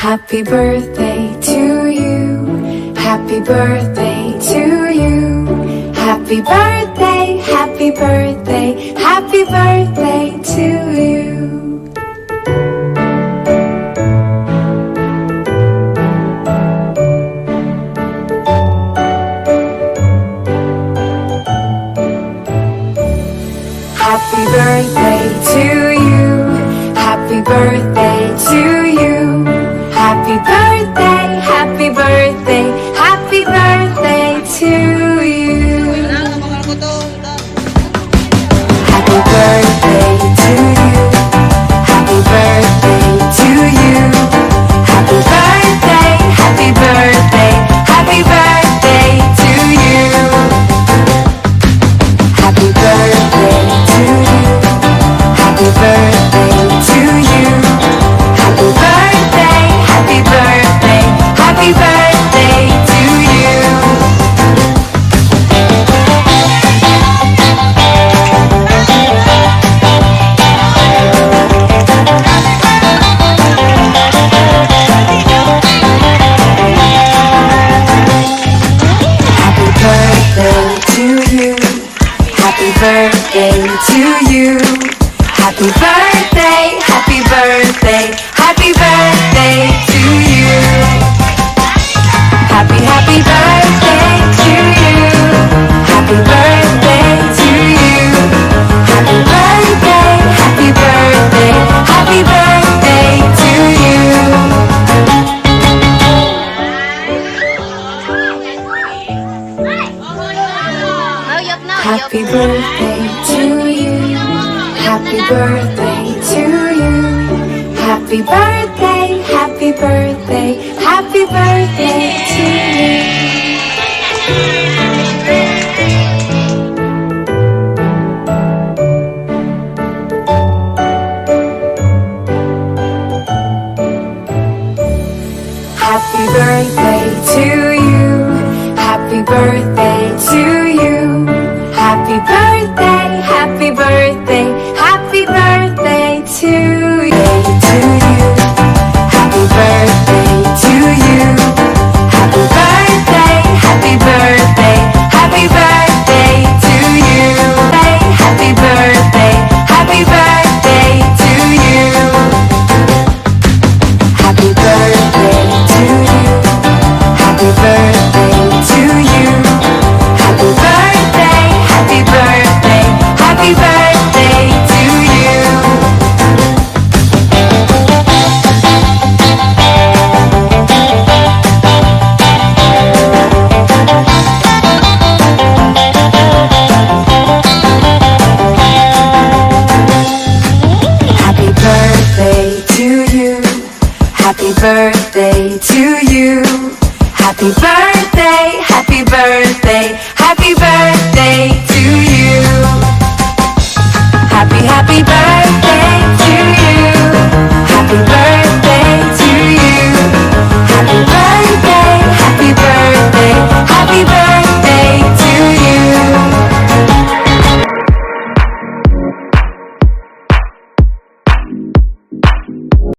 Happy birthday to you. Happy birthday to you. Happy birthday, happy birthday, happy birthday to you. Happy birthday to you. Happy birthday to you. Happy birthday, happy birthday, happy birthday to you. Happy birthday to you. Happy birthday to you. Happy birthday, happy birthday, happy birthday to you. Happy birthday to you. Happy birthday to you. Happy birthday, happy birthday, happy birthday to you. Happy birthday to you. Happy birthday to you. Happy birthday, happy birthday, happy birthday to you. Happy birthday to you. Happy birthday to you. Happy birthday, happy birthday, happy birthday to you. Happy birthday to you. Happy birthday to you. Happy birthday, happy birthday, happy birthday to you. Happy birthday to you. Happy birthday to you. Happy birthday, happy birthday, happy birthday to you. To you. Happy birthday to you. Happy birthday, happy birthday, happy birthday to you. Happy birthday, happy birthday to you. Happy birthday to you. Happy birthday to you. Happy birthday, happy birthday, happy birthday to you. Happy birthday to you. Happy birthday to you. Happy birthday, happy birthday, happy birthday